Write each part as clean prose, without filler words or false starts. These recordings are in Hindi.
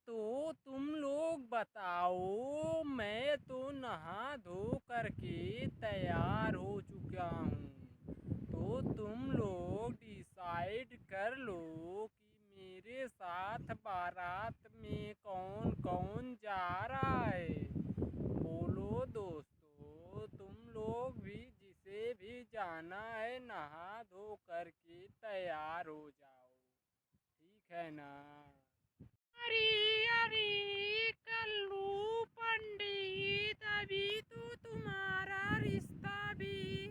तो तुम लोग बताओ, मैं तो नहा धो करके तैयार हो चुका हूँ। तो तुम लोग डिसाइड कर लो कि मेरे साथ बारात में कौन कौन जा रहा है। बोलो दोस्तों, तुम लोग भी जिसे भी जाना है नहा धो करके तैयार हो जाओ, ठीक है ना। अरे अरे कल्लू पंडित, अभी तो तुम्हारा रिश्ता भी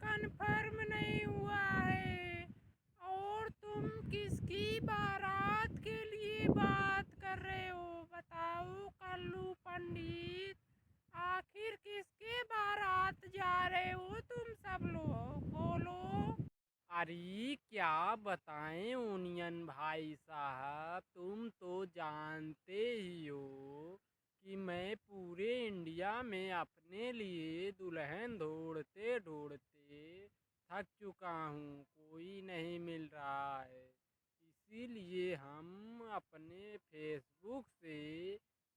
कंफर्म नहीं हुआ है और तुम किसकी बारात के लिए बात कर रहे हो? बताओ कल्लू पंडित, आखिर किसके बारात जा रहे हो तुम सब लोग? बोलो। अरे क्या बताएं ओनियन भाई साहब, तुम तो जानते ही हो कि मैं पूरे इंडिया में अपने लिए दुल्हन ढूंढते ढूंढते थक चुका हूँ, कोई नहीं मिल रहा है। इसीलिए हम अपने फेसबुक से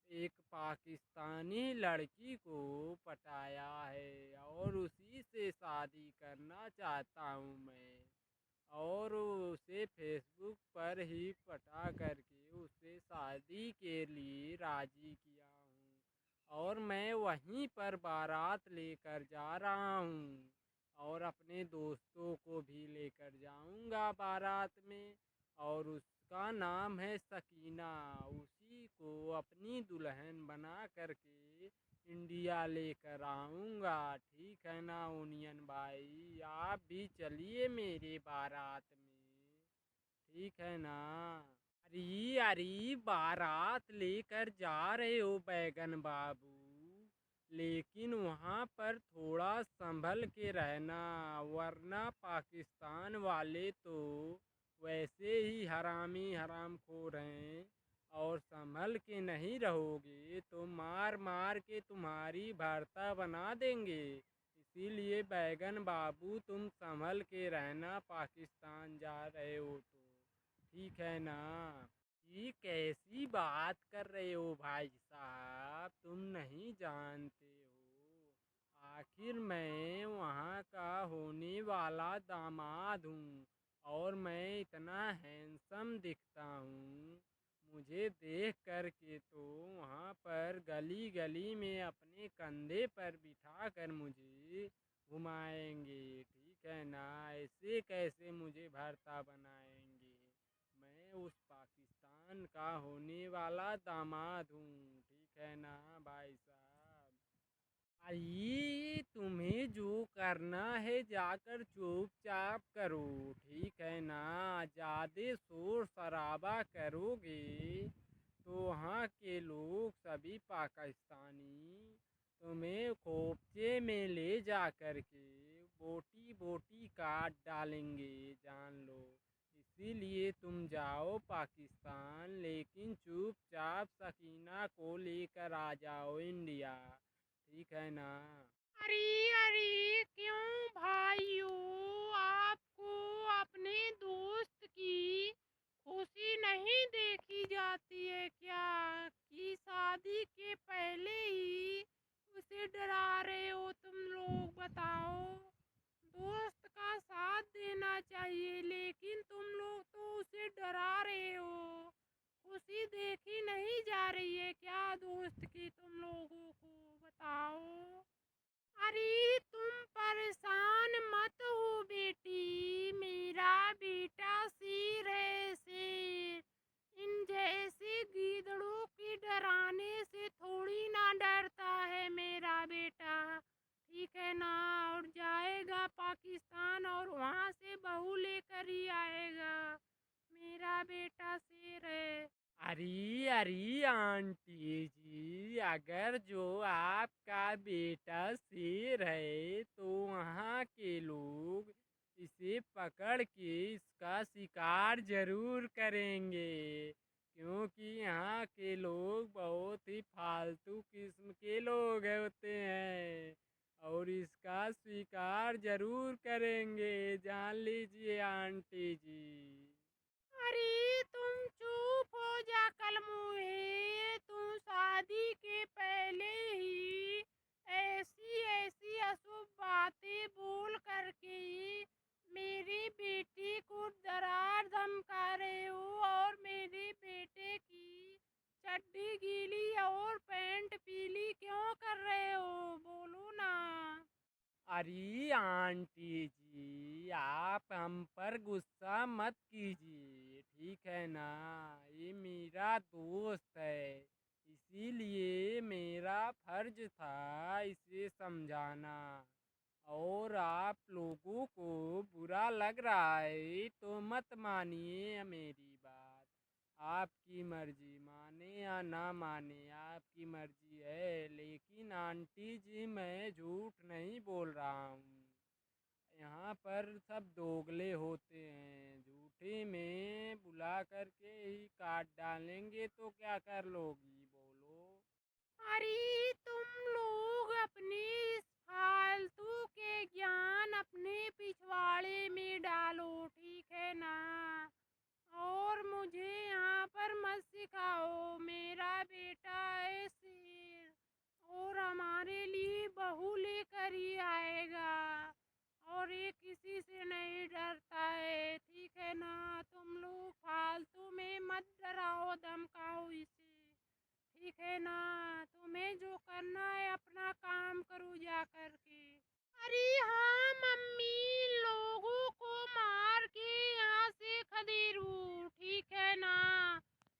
एक पाकिस्तानी लड़की को पटाया है और उसी से शादी करना चाहता हूँ मैं। और उसे फेसबुक पर ही पटा करके उसे शादी के लिए राजी किया हूँ और मैं वहीं पर बारात लेकर जा रहा हूँ और अपने दोस्तों को भी लेकर जाऊंगा बारात में। और उसका नाम है सकीना, उसी को अपनी दुल्हन बना करके इंडिया लेकर आऊँगा, ठीक है ना ओनियन भाई। आप भी चलिए मेरे बारात में, ठीक है ना। अरे अरे बारात लेकर जा रहे हो बैगन बाबू, लेकिन वहाँ पर थोड़ा संभल के रहना, वरना पाकिस्तान वाले तो वैसे ही हरामी हरामखोर हैं और संभल के नहीं रहोगे तो मार मार के तुम्हारी भरता बना देंगे। इसीलिए बैगन बाबू तुम संभल के रहना, पाकिस्तान जा रहे हो तो, ठीक है ना। ये कैसी बात कर रहे हो भाई साहब, तुम नहीं जानते हो, आखिर मैं वहाँ का होने वाला दामाद हूँ और मैं इतना हैंडसम दिखता हूँ। मुझे देख कर के तो वहाँ पर गली गली में अपने कंधे पर बिठा कर मुझे घुमाएंगे, ठीक है ना। ऐसे कैसे मुझे भरता बनाएंगे, मैं उस पाकिस्तान का होने वाला दामाद हूँ, ठीक है ना भाई साहब। अरे तुम्हें जो करना है जाकर चुपचाप करो, ठीक है ना। ज़्यादा शोर शराबा करोगे तो वहाँ के लोग सभी पाकिस्तानी तुम्हें खोपचे में ले जा कर के बोटी बोटी काट डालेंगे, जान लो। इसीलिए तुम जाओ पाकिस्तान, लेकिन चुपचाप सकीना को लेकर आ जाओ इंडिया, ठीक है ना। अरे अरे क्यों भाइयों, आपको अपने दोस्त की खुशी नहीं देखी जाती है क्या कि शादी के पहले ही उसे डरा रहे हो तुम लोग? बताओ, दोस्त का साथ देना चाहिए लेकिन तुम लोग तो उसे डरा रहे हो। खुशी देखी नहीं जा रही है क्या दोस्त की तुम लोगों को? बताओ। अरे तुम परेशान मत हो बेटी, मेरा बेटा शेर है, शेर। इन जैसे गीदड़ों के डराने से थोड़ी ना डरता है मेरा बेटा, ठीक है ना। और जाएगा पाकिस्तान और वहाँ से बहू लेकर ही आएगा। मेरा बेटा शेर है। अरे अरे आंटी जी, अगर जो आपका बेटा शेर है तो वहाँ के लोग इसे पकड़ के इसका शिकार जरूर करेंगे, क्योंकि यहाँ के लोग बहुत ही फालतू किस्म के लोग होते हैं और इसका शिकार जरूर करेंगे, जान लीजिए आंटी जी। अरे तुम चुप हो जा कलमुए, अरे आंटी जी, आप हम पर गुस्सा मत कीजिए, ठीक है ना। ये मेरा दोस्त है, इसीलिए मेरा फर्ज था इसे समझाना। और आप लोगों को बुरा लग रहा है तो मत मानिए मेरी बात। आपकी मर्जी, माने या ना माने, आपकी मर्जी है। लेकिन आंटी जी, मैं झूठ नहीं बोल रहा हूँ। यहाँ पर सब दोगले होते हैं, झूठे में बुला करके ही काट डालेंगे तो क्या कर लोगी, बोलो। अरे तुम लोग अपने इस फालतू के ज्ञान अपने पिछवाड़े में डालो, ठीक है ना। और मुझे यहाँ पर मत सिखाओ। मेरा बेटा है शेर, और हमारे लिए बहू लेकर ही आएगा, और ये किसी से नहीं डरता है, ठीक है ना। तुम लोग फालतू में मत डराओ धमकाओ इसे, ठीक है ना। तुम्हें जो करना है अपना काम करो जा करके। अरे हाँ मम्मी, इन लोगों को मार के यहाँ से खदेड़ू, ठीक है ना।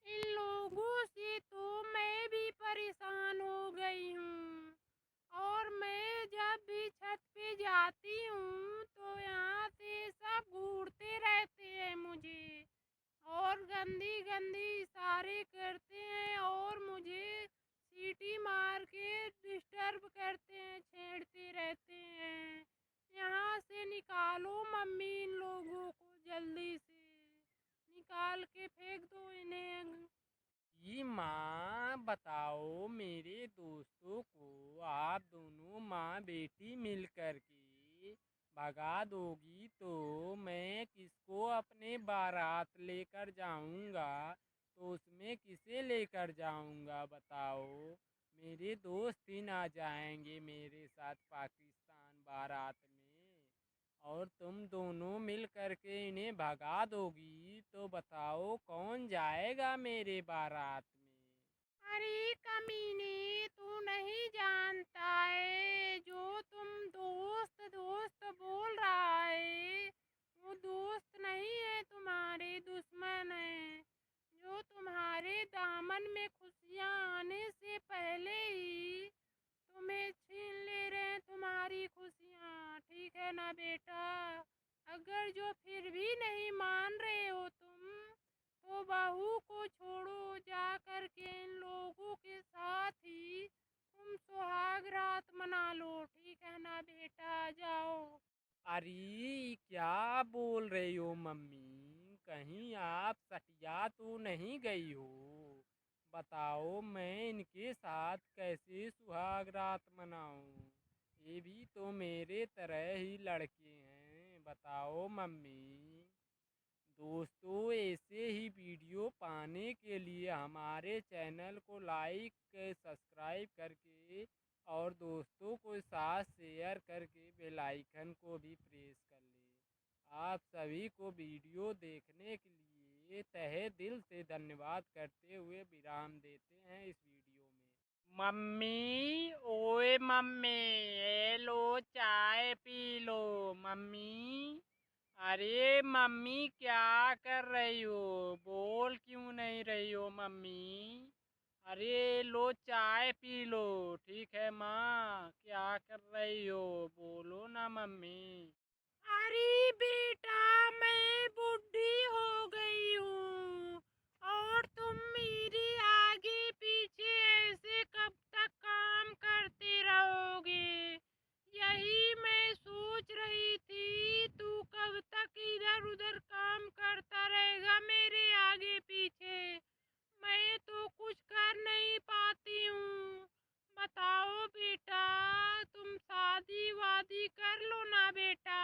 इन लोगों से तो मैं भी परेशान हो गई हूँ। और मैं जब भी छत पे जाती हूँ तो यहाँ से सब घूरते रहते हैं मुझे, और गंदी गंदी इशारे करते हैं, और मुझे सीटी मार के डिस्टर्ब करते हैं, छेड़ते रहते हैं। यहाँ से निकालो मम्मी, इन लोगों को जल्दी से निकाल के फेंक दो इन्हें। ये माँ, बताओ, मेरे दोस्तों को आप दोनों माँ बेटी मिल कर के भगा दोगी तो मैं किसको अपने बारात लेकर जाऊंगा, तो उसमें किसे लेकर जाऊंगा, बताओ। मेरे दोस्त ही ना जाएंगे मेरे साथ पाकिस्तान बारात में, और तुम दोनों मिल करके इन्हें भगा दोगी तो बताओ कौन जाएगा मेरे बारात में। अरे कमीने, तू नहीं जानता है, जो तुम दोस्त दोस्त बोल रहा है वो दोस्त नहीं है, तुम्हारे दुश्मन है, जो तुम्हारे दामन में खुशियाँ आने से पहले ही तुम्हें छीन ले रहे हैं तुम्हारी खुशियाँ, ठीक है ना बेटा। अगर जो फिर भी नहीं मान रहे हो तुम, तो बहू को छोड़ो, जा कर के इन लोगों के साथ ही तुम सुहाग रात मना लो, ठीक है ना बेटा, जाओ। अरे क्या बोल रही हो मम्मी, कहीं आप सटिया तो नहीं गई हो। बताओ, मैं इनके साथ कैसे सुहाग रात मनाऊं। ये भी तो मेरे तरह ही लड़के हैं, बताओ मम्मी। दोस्तों, ऐसे ही वीडियो पाने के लिए हमारे चैनल को लाइक सब्सक्राइब करके और दोस्तों को साथ शेयर करके बेल आइकन को भी प्रेस कर ले। आप सभी को वीडियो देखने के लिए तहे दिल से धन्यवाद करते हुए विराम देते हैं इस वीडियो में। मम्मी, ओए मम्मी, ये लो चाय पी लो मम्मी। अरे मम्मी, क्या कर रही हो, बोल क्यों नहीं रही हो मम्मी। अरे लो चाय पी लो, ठीक है माँ, क्या कर रही हो, बोलो ना मम्मी। अरे बेटा, मैं बूढ़ी हो गई हूँ, और तुम मेरे आगे पीछे ऐसे कब तक काम करते रहोगे, यही मैं सोच रही थी। तू कब तक इधर उधर काम करता रहेगा मेरे आगे पीछे, मैं तो कुछ कर नहीं पाती हूँ। बताओ बेटा, तुम शादी वादी कर लो ना बेटा।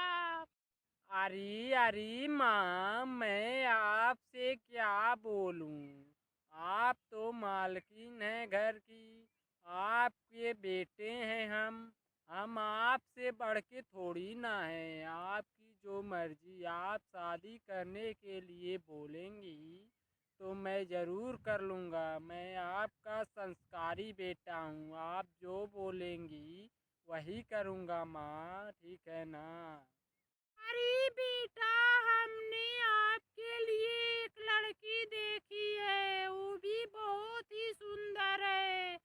अरे अरे माँ, मैं आपसे क्या बोलूँ। आप तो मालकिन हैं घर की, आपके बेटे हैं हम आपसे बढ़ के थोड़ी ना हैं। आपकी जो मर्जी, आप शादी करने के लिए बोलेंगी तो मैं ज़रूर कर लूँगा। मैं आपका संस्कारी बेटा हूँ, आप जो बोलेंगी वही करूँगा माँ, ठीक है ना। अरे बेटा, हमने आपके लिए एक लड़की देखी है, वो भी बहुत ही सुंदर है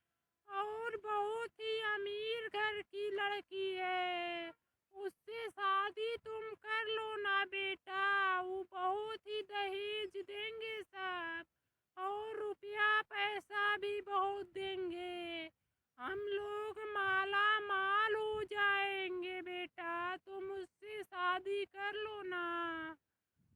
और बहुत ही अमीर घर की लड़की है। उससे शादी तुम कर लो ना बेटा, वो बहुत ही दहेज देंगे सब और रुपया पैसा भी बहुत देंगे। हम लोग माला माल हो जाएंगे बेटा, तुम उससे शादी कर लो ना,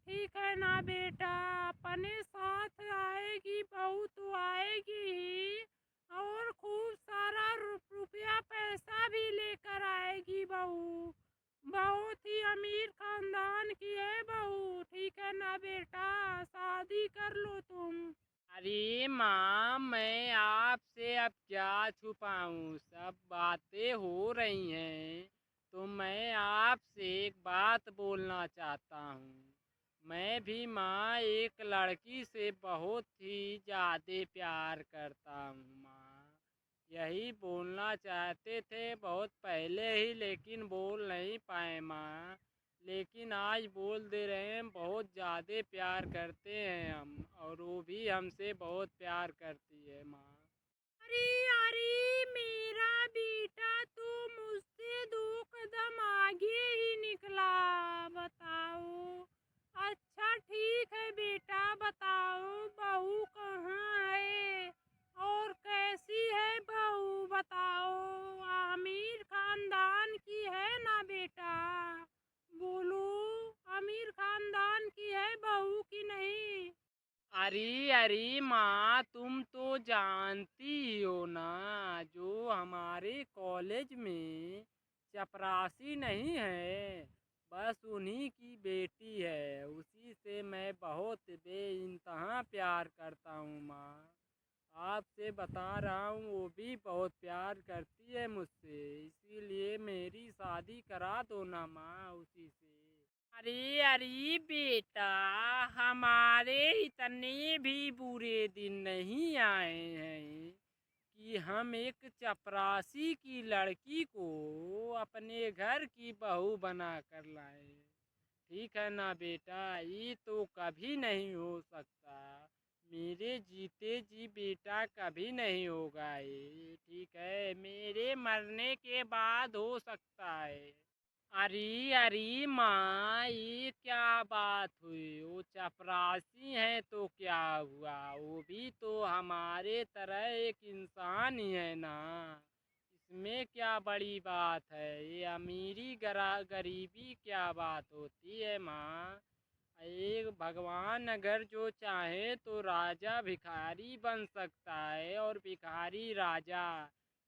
ठीक है ना बेटा। अपने साथ आएगी बहू तो आएगी ही और खूब सारा रुपया पैसा भी लेकर आएगी बहू। बहुत ही अमीर खानदान की है बहू, ठीक है ना बेटा, शादी कर लो तुम। अरे माँ, मैं आपसे अब क्या छुपाऊँ, सब बातें हो रही हैं तो मैं आपसे एक बात बोलना चाहता हूँ। मैं भी माँ एक लड़की से बहुत ही ज़्यादा प्यार करता हूँ माँ। यही बोलना चाहते थे बहुत पहले ही, लेकिन बोल नहीं पाए माँ। लेकिन आज बोल दे रहे हैं, बहुत ज़्यादा प्यार करते हैं हम, और वो भी हमसे बहुत प्यार करती है माँ। अरे अरे मेरा बेटा तो मुझसे 2 कदम आगे ही निकला। बताओ। अच्छा ठीक है बेटा, बताओ बहू कहाँ है और कैसी है बहू, बताओ। अमीर खानदान की है ना बेटा, बोलो। अमीर खानदान की है बहू की नहीं? अरे अरे माँ, तुम तो जानती ही हो ना, जो हमारे कॉलेज में चपरासी नहीं है, बस उन्हीं की बेटी है। उसी से मैं बहुत बेइंतहा प्यार करता हूँ माँ। आपसे बता रहा हूँ, वो भी बहुत प्यार करती है मुझसे, इसीलिए मेरी शादी करा दो ना माँ उसी से। अरे अरे बेटा, हमारे इतने भी बुरे दिन नहीं आए हैं कि हम एक चपरासी की लड़की को अपने घर की बहू बना कर लाए। ठीक है ना बेटा, ये तो कभी नहीं हो सकता। मेरे जीते जी बेटा कभी नहीं होगा ये, ठीक है, मेरे मरने के बाद हो सकता है। अरे अरे माँ, ये क्या बात हुई, वो चपरासी है तो क्या हुआ, वो भी तो हमारे तरह एक इंसान ही है ना। इसमें क्या बड़ी बात है, ये अमीरी गरीबी क्या बात होती है माँ। एक भगवान अगर जो चाहे तो राजा भिखारी बन सकता है और भिखारी राजा,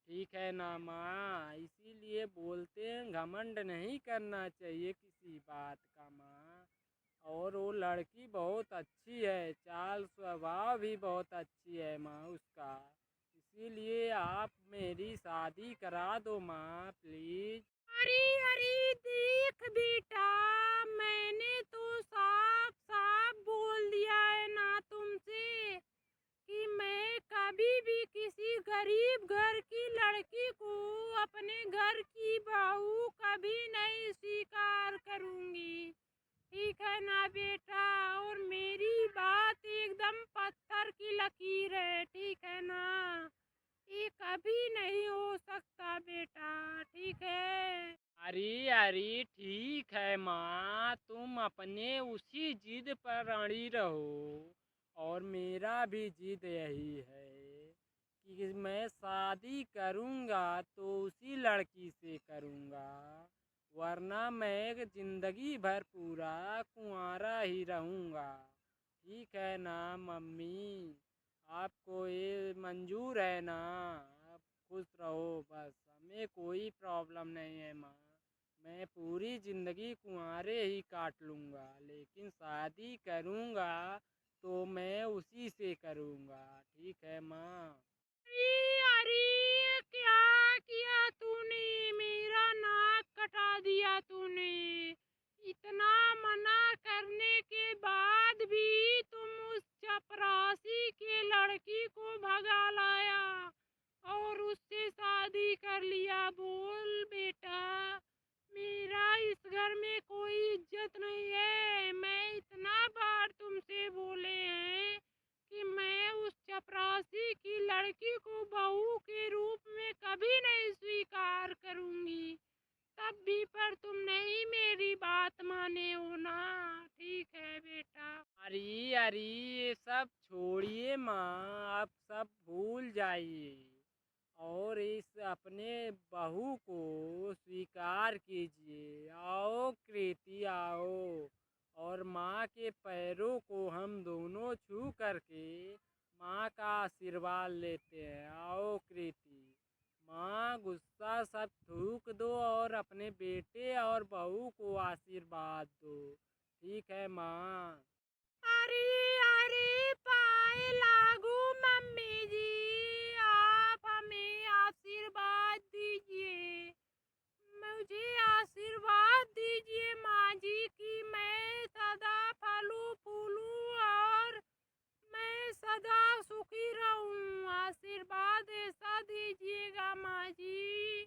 ठीक है ना माँ। इसीलिए बोलते हैं घमंड नहीं करना चाहिए किसी बात का माँ। और वो लड़की बहुत अच्छी है, चाल स्वभाव भी बहुत अच्छी है माँ उसका। इसीलिए आप मेरी शादी करा दो माँ, प्लीज़। अरे अरे देख बेटा, मैंने तो साफ साफ बोल दिया है ना तुमसे कि मैं कभी भी किसी गरीब घर की लड़की को अपने घर की बहू कभी नहीं स्वीकार करूंगी, ठीक है ना बेटा। और मेरी बात एकदम पत्थर की लकीर है, ठीक है ना, ये कभी नहीं हो सकता बेटा, ठीक है। अरे अरे ठीक है माँ, तुम अपने उसी जिद पर अड़ी रहो, और मेरा भी जिद यही है कि मैं शादी करूँगा तो उसी लड़की से करूँगा, वरना मैं ज़िंदगी भर पूरा कुंवारा ही रहूँगा। ठीक है ना मम्मी, आपको ये मंजूर है ना? आप खुश रहो बस, हमें कोई प्रॉब्लम नहीं है माँ। मैं पूरी ज़िंदगी कुंवारे ही काट लूँगा, लेकिन शादी करूँगा तो मैं उसी से करूँगा, ठीक है माँ। अरे अरे क्या किया तूने, मेरा नाक कटा दिया तूने। इतना मना करने के बाद भी तुम उस चपरासी के लड़की को भगा लाया और उससे शादी कर लिया। बोल मेरा इस घर में कोई इज्जत नहीं है। मैं इतना बार तुमसे बोले हैं कि मैं उस चपरासी की लड़की को बहू के रूप में कभी नहीं स्वीकार करूंगी। तब भी पर तुम नहीं मेरी बात माने हो ना। ठीक है बेटा। अरे अरे, ये सब छोड़िए माँ, आप सब भूल जाइए और इस अपने बहू को स्वीकार कीजिए। आओ कृति, आओ और माँ के पैरों को हम दोनों छू करके माँ का आशीर्वाद लेते हैं। आओ कृति, माँ गुस्सा सब थूक दो और अपने बेटे और बहू को आशीर्वाद दो। ठीक है माँ? अरे अरे, पाए लागू मम्मी जी, आप हमें आशीर्वाद दीजिए। मुझे आशीर्वाद दीजिए माँ जी कि मैं सदा फलूं फूलूं और मैं सदा सुखी रहूं। आशीर्वाद ऐसा दीजिएगा माँ जी।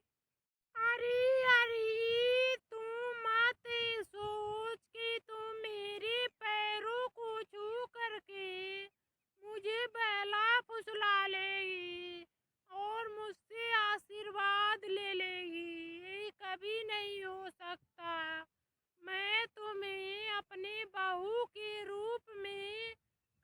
अरे अरे, तुम मत सोच कि तुम मेरे पैरों को छू करके मुझे बहला फुसला लेगी और मुझसे आशीर्वाद ले लेगी। ये कभी नहीं हो सकता। मैं तुम्हें अपने बहू के रूप में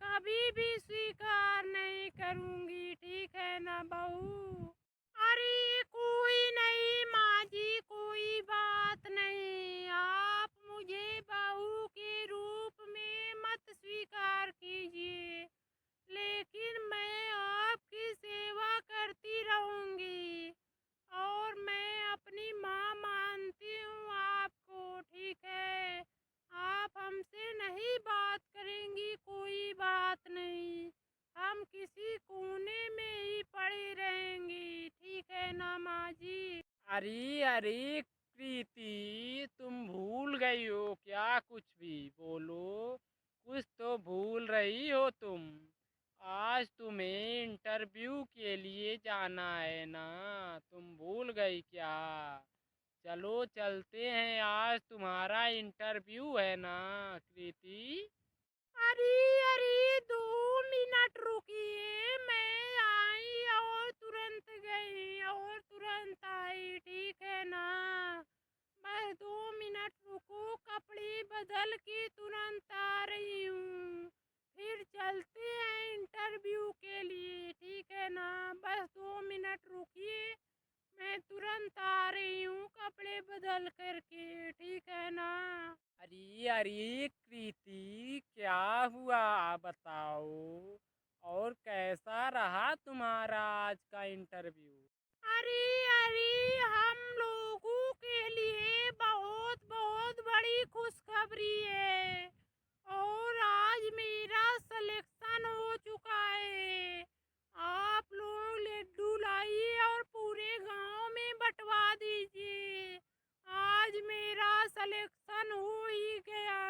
कभी भी स्वीकार नहीं करूंगी। ठीक है ना बहू? अरे कोई नहीं माँ जी, कोई बात नहीं। आप मुझे बहू के रूप में मत स्वीकार कीजिए, लेकिन मैं आपकी सेवा करती रहूंगी और मैं अपनी माँ मानती हूँ आपको। ठीक है? आप हमसे नहीं बात करेंगी, कोई बात नहीं। हम किसी कोने में ही पड़े रहेंगे। ठीक है ना माँ जी? अरे अरे प्रीति, तुम भूल गई हो क्या? कुछ भी बोलो, कुछ तो भूल रही हो तुम। आज तुम्हें इंटरव्यू के लिए जाना है ना, तुम भूल गई क्या? चलो चलते हैं, आज तुम्हारा इंटरव्यू है ना कृति? अरे अरे, 2 मिनट रुकिए। मैं आई और तुरंत गई और तुरंत आई। ठीक है ना? बस 2 मिनट रुको, कपड़े बदल के तुरंत आ रही हूँ। फिर चलते हैं इंटरव्यू के लिए। ठीक है ना? बस 2 मिनट रुकिए, मैं तुरंत आ रही हूँ कपड़े बदल करके। ठीक है ना? अरे अरे कृति, क्या हुआ बताओ? और कैसा रहा तुम्हारा आज का इंटरव्यू? अरे अरे, हम लोगों के लिए बहुत बहुत बड़ी खुशखबरी है और आज मेरा सिलेक्शन हो चुका है। आप लोग लड्डू लाइए और पूरे गांव में बंटवा दीजिए। आज मेरा सिलेक्शन हो ही गया।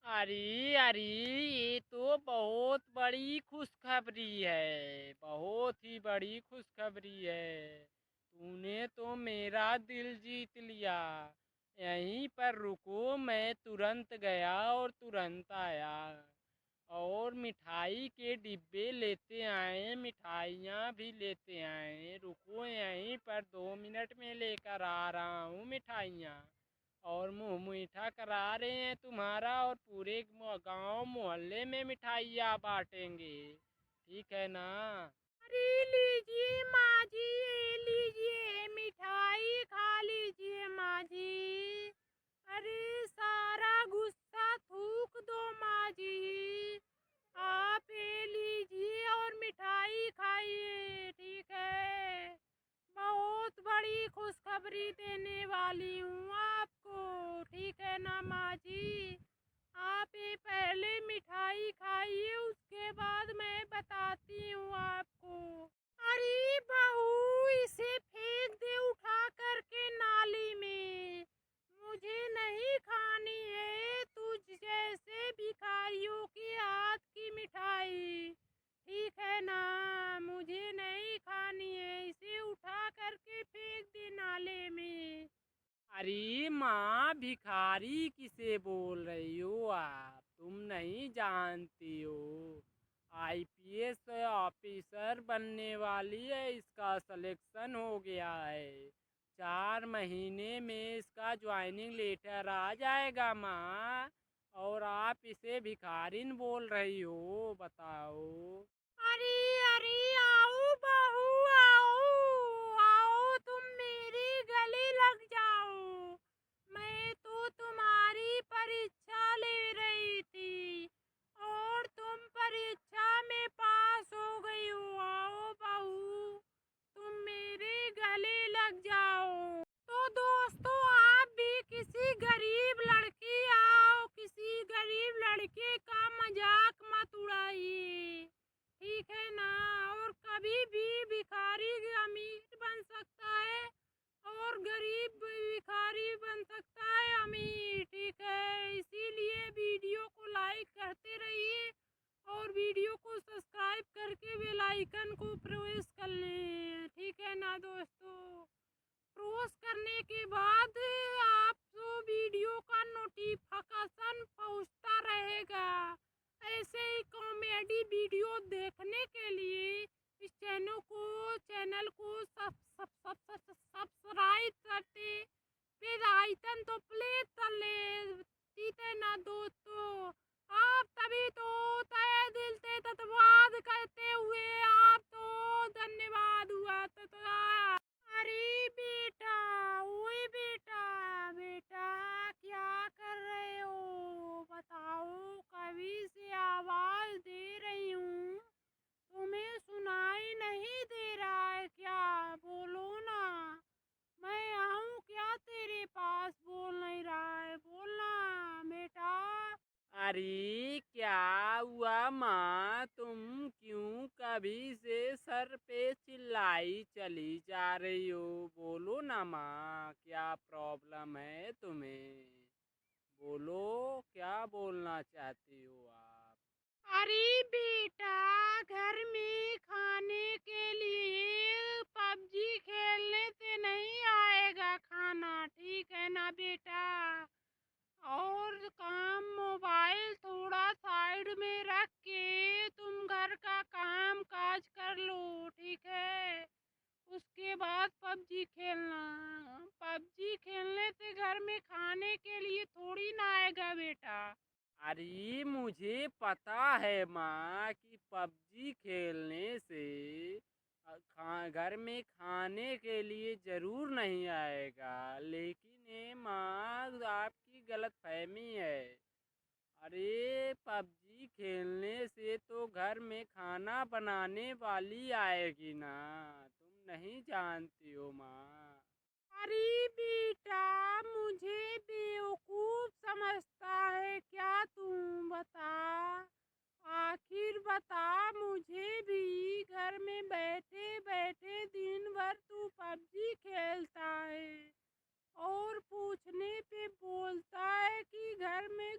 अरे अरे, ये तो बहुत बड़ी खुशखबरी है, बहुत ही बड़ी खुशखबरी है। तूने तो मेरा दिल जीत लिया। यहीं पर रुको, मैं तुरंत गया और तुरंत आया और मिठाई के डिब्बे लेते आए, मिठाइयाँ भी लेते आए। रुको यहीं पर, 2 मिनट में लेकर आ रहा हूँ मिठाइयाँ। और मुँह मीठा करा रहे हैं तुम्हारा और पूरे गांव मोहल्ले में मिठाइयाँ बांटेंगे। ठीक है ना? अरे लीजिए माँ जी, ये लीजिए मिठाई खा लीजिए माँ जी। अरे सारा गुस्सा थूक दो माँ जी। आप ये लीजिए और मिठाई खाइए। ठीक है? बहुत बड़ी खुशखबरी देने वाली हूँ आपको। ठीक है ना माँ जी? आप ये पहले मिठाई खाइए, उसके बाद मैं बताती हूँ आपको। अरे बहू, इसे फेंक दे उठा करके नाली में। मुझे नहीं खानी है तुझ जैसे भिखारियों के हाथ की मिठाई। ठीक है ना? मुझे नहीं खानी है। इसे उठा करके फेंक दे नाले में। अरे माँ, भिखारी किसे बोल रही हो आप? तुम नहीं जानती हो, आईपीएस ऑफिसर बनने वाली है, इसका सिलेक्शन हो गया है। 4 महीने में इसका ज्वाइनिंग लेटर आ जाएगा माँ, और आप इसे भिखारिन बोल रही हो, बताओ। अरे अरे, आओ बहू, आओ आओ, तुम मेरे गले लग जाओ। मैं तो तुम्हारी परीक्षा ले रही थी और तुम परीक्षा में पास हो गई हो। आओ बहू, तुम मेरे गले लग जाओ। तो दोस्तों, आप भी किसी गरीब लड़की किसी गरीब लड़के का मजाक मत उड़ाइए, ठीक है ना। और कभी भी भिखारी अमीर बन सकता है और गरीब भिखारी बन सकता है अमीर, ठीक है। इसीलिए वीडियो को लाइक करते रहिए और वीडियो को सब्सक्राइब करके बेल आइकन को प्रेस कर लें, ठीक है ना दोस्तों। प्रेस करने के बाद आपको वीडियो का नोटिफिकेशन पहुंचता रहेगा। ऐसे ही कॉमेडी वीडियो देखने के लिए इस चैनल को सब्सक्राइब करते बेल आइकन तो प्लेस कर ले, ठीक है ना दोस्तों। आप तभी तो तहे दिल से धन्यवाद करते हुए आप तो धन्यवाद हुआ तो। अरे बेटा, ओए बेटा, बेटा क्या कर रहे हो बताओ? कभी से आवाज दे रही हूँ, तुम्हें सुनाई नहीं दे रहा है क्या? बोलो ना, मैं आऊँ क्या तेरे पास? बोल नहीं रहा है, बोलना बेटा। अरे क्या हुआ माँ, तुम क्यों कभी से सर पे चिल्लाई चली जा रही हो? बोलो ना माँ, क्या प्रॉब्लम है तुम्हें? बोलो, क्या बोलना चाहती हो आप? अरे बेटा, घर में खाने के लिए पबजी खेलने से नहीं आएगा खाना, ठीक है ना बेटा। और काम मोबाइल थोड़ा साइड में रख के तुम घर का काम काज कर लो, ठीक है। उसके बाद पबजी खेलना। पबजी खेलने से घर में खाने के लिए थोड़ी ना आएगा बेटा। अरे मुझे पता है माँ कि पबजी खेलने से घर में खाने के लिए ज़रूर नहीं आएगा, लेकिन ये माँ आपकी गलतफहमी है। अरे पबजी खेलने से तो घर में खाना बनाने वाली आएगी ना, तुम नहीं जानती हो माँ। अरे बेटा, मुझे बेवकूफ समझता है क्या तू? बता, आखिर बता मुझे भी। घर में बैठे बैठे दिन भर तू पबजी खेलता है और पूछने पे बोलता है कि घर में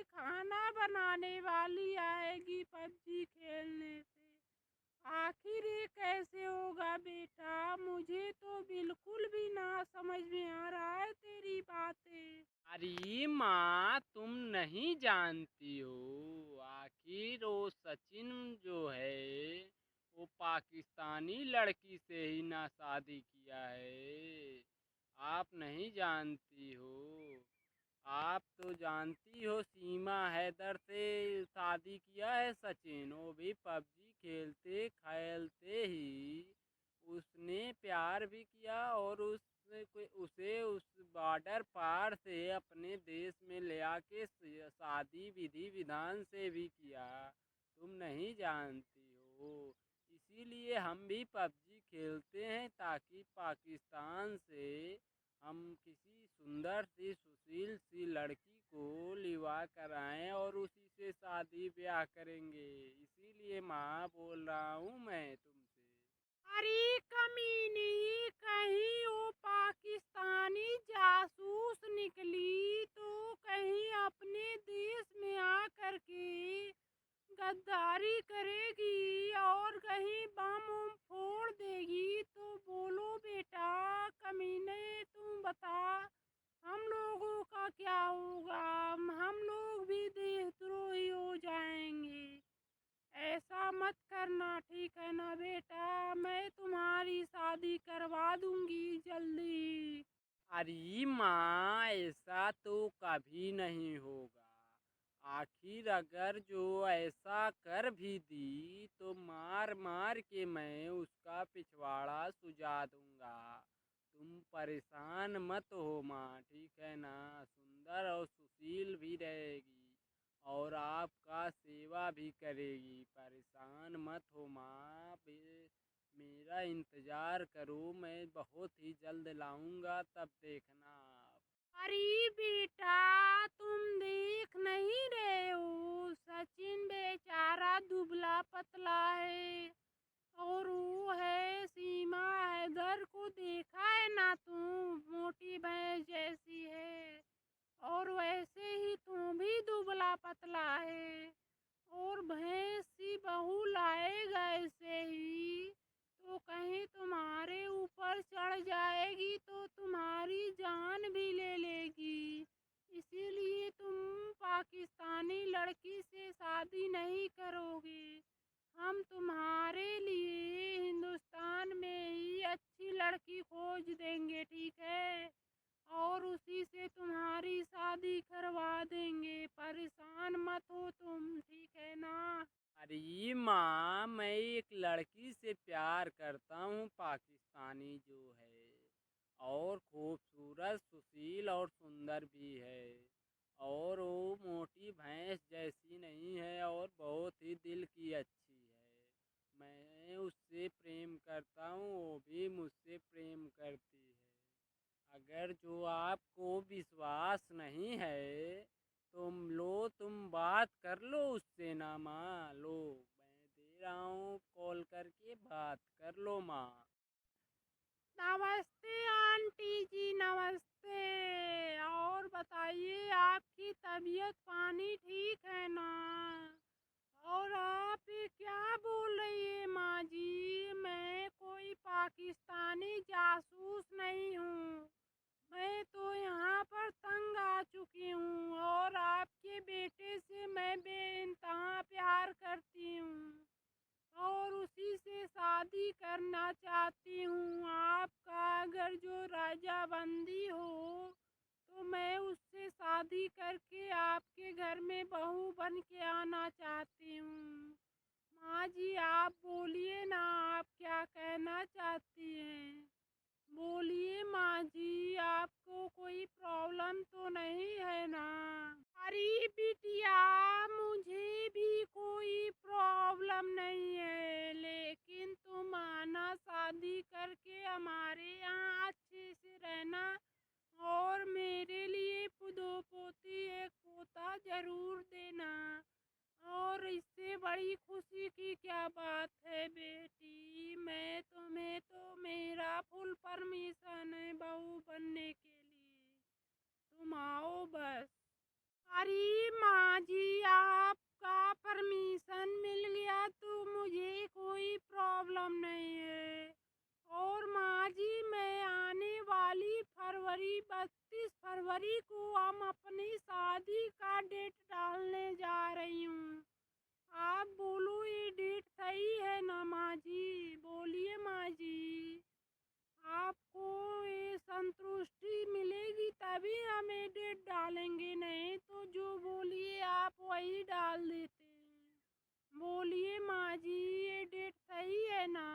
खाना बनाने वाली आएगी पबजी खेलने से। आखिर ये कैसे होगा बेटा? मुझे तो बिल्कुल भी ना समझ में आ रहा है तेरी बातें। अरे माँ, तुम नहीं जानती हो, आखिर वो सचिन जो है वो पाकिस्तानी लड़की से ही ना शादी किया है। आप नहीं जानती हो। आप तो जानती हो सीमा हैदर से शादी किया है सचिन, वो भी पबजी खेलते खेलते ही उसने प्यार भी किया और उसे उस बॉर्डर पार से अपने देश में ले आके शादी विधि विधान से भी किया। तुम नहीं जानती हो। इसीलिए हम भी पबजी खेलते हैं ताकि पाकिस्तान से हम किसी सुंदर सी सुशील सी लड़की को लिवा कर आएं और उसी से शादी ब्याह करेंगे। इसीलिए माँ बोल रहा हूँ मैं तुमसे। अरे कमीनी, कहीं वो पाकिस्तानी जासूस निकली तो कहीं अपने देश में आकर के गद्दारी करेगी और कहीं बम उम फोड़ देगी तो बोलो बेटा, कमीने तुम बता, ठीक है ना बेटा, मैं तुम्हारी शादी करवा दूंगी जल्दी। अरे माँ, ऐसा तो कभी नहीं होगा। आखिर अगर जो ऐसा कर भी दी तो मार मार के मैं उसका पिछवाड़ा सुझा दूंगा। तुम परेशान मत हो माँ, ठीक है ना। सुंदर और सुशील भी रहेगी और आपका सेवा भी करेगी। परेशान मत हो माँ, मेरा इंतजार करो, मैं बहुत ही जल्द लाऊंगा, तब देखना आप। अरे बेटा, तुम देख नहीं रहे हो सचिन बेचारा दुबला पतला है, और वो है सीमा हैदर को देखा है ना, तुम मोटी भैंस जैसी है, और वैसे ही तू भी दुबला पतला है। और भैंस सी बहू लाएगा ऐसे ही तो कहीं तुम्हारे ऊपर चढ़ जाएगी तो तुम्हारी जान भी ले लेगी। इसीलिए तुम पाकिस्तानी लड़की से शादी नहीं करोगे। हम तुम्हारे लिए हिंदुस्तान में ही अच्छी लड़की खोज देंगे, ठीक है, और उसी से तुम्हारी शादी करवा देंगे। परेशान मत हो तुम, ठीक है ना। अरे माँ, मैं एक लड़की से प्यार करता हूँ, पाकिस्तानी जो है, और खूबसूरत, सुशील और सुंदर भी है, और वो मोटी भैंस जैसी नहीं है और बहुत ही दिल की अच्छी है। मैं उससे प्रेम करता हूँ, वो भी मुझसे प्रेम करती है। अगर जो आपको विश्वास नहीं है, तुम बात कर लो उससे ना माँ। लो, मैं दे रहा हूँ, कॉल करके बात कर लो माँ। नमस्ते आंटी जी, नमस्ते। और बताइए, आपकी तबीयत पानी ठीक है ना। और आप ये क्या बोल रही है माँ जी, मैं कोई पाकिस्तानी जासूस नहीं हूँ। मैं तो यहाँ पर तंग आ चुकी हूँ और आपके बेटे से मैं बेइंतहा प्यार करती हूँ और उसी से शादी करना चाहती हूँ। आपका अगर जो रजामंदी हो तो मैं उससे शादी करके आपके घर में बहू बन के आना चाहती हूँ। माँ जी, आप बोलिए ना, आप क्या कहना चाहती हैं। बोलिए माँ जी, आपको कोई प्रॉब्लम तो नहीं है ना। अरे बिटिया, मुझे भी कोई प्रॉब्लम नहीं है, लेकिन तुम आना शादी करके हमारे यहाँ अच्छे से रहना, और मेरे लिए दो पोती एक पोता जरूर देना। और इससे बड़ी खुशी की क्या बात है बेटी, मैं तुम्हें तो मेरा फुल परमिशन है बहू बनने के लिए, तुम आओ बस। अरे माँ जी, आपका परमिशन मिल गया तो मुझे कोई प्रॉब्लम नहीं है। और माँ जी, मैं आने वाली फरवरी 32 फरवरी को हम अपनी शादी का डेट डालने जा रही हूँ। आप बोलो, ये डेट सही है ना माँ जी। बोलिए माँ जी, आपको ये संतुष्टि मिलेगी तभी हम ये डेट डालेंगे, नहीं तो जो बोलिए आप वही डाल देते हैं। बोलिए माँ जी, ये डेट सही है ना।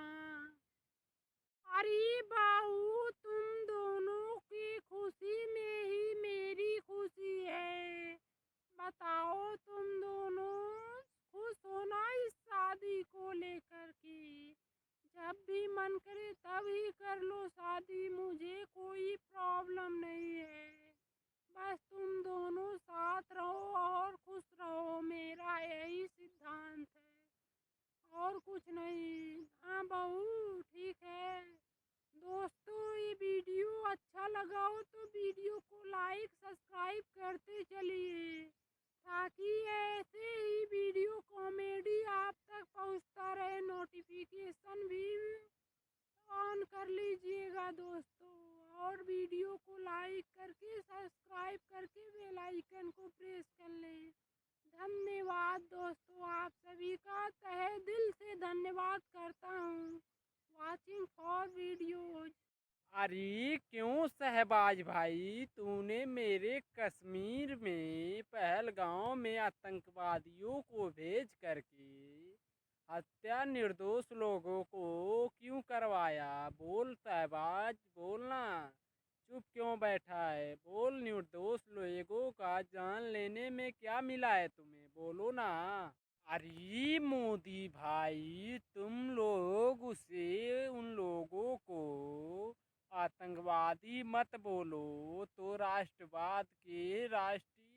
अरे बहू, तुम दोनों की खुशी में ही मेरी खुशी है। बताओ, तुम दोनों खुश हो ना इस शादी को लेकर के। जब भी मन करे तभी कर लो शादी, मुझे कोई प्रॉब्लम नहीं है। बस तुम दोनों साथ रहो और खुश रहो, मेरा यही सिद्धांत है, और कुछ नहीं। हाँ बहू, ठीक है। दोस्तों, ये वीडियो अच्छा लगा हो तो वीडियो को लाइक सब्सक्राइब करते चलिए, ताकि ऐसे ही वीडियो कॉमेडी आप तक पहुंचता रहे। नोटिफिकेशन भी ऑन कर लीजिएगा दोस्तों, और वीडियो को लाइक करके सब्सक्राइब करके बेल आइकन को प्रेस कर लें। धन्यवाद दोस्तों, आप सभी का तहे दिल से धन्यवाद करता हूँ वॉचिंग फॉर वीडियोज। अरे क्यों शहबाज भाई, तूने मेरे कश्मीर में पहलगांव में आतंकवादियों को भेज करके हत्या निर्दोष लोगों को क्यों करवाया? बोल शहबाज, बोलना। चुप क्यों बैठा है? बोल, निर्दोष लोगों का जान लेने में क्या मिला है तुम्हें? बोलो ना। अरे मोदी भाई, तुम लोग उसे उन लोगों को आतंकवादी मत बोलो। तो राष्ट्रवाद के राष्ट्रीय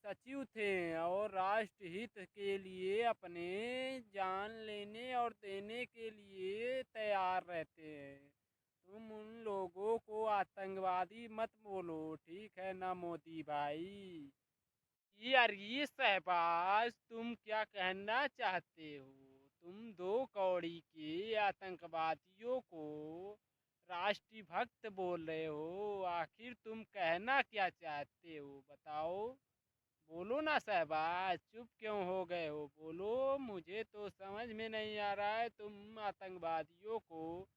सचिव थे और राष्ट्र हित के लिए अपने जान लेने और देने के लिए तैयार रहते हैं। तुम उन लोगों को आतंकवादी मत बोलो, ठीक है ना मोदी भाई? यार ये शहबाज, तुम क्या कहना चाहते हो? तुम दो कौड़ी के आतंकवादियों को राष्ट्रीय भक्त बोल रहे हो। आखिर तुम कहना क्या चाहते हो, बताओ? बोलो ना शहबाज, चुप क्यों हो गए हो? बोलो, मुझे तो समझ में नहीं आ रहा है। तुम आतंकवादियों को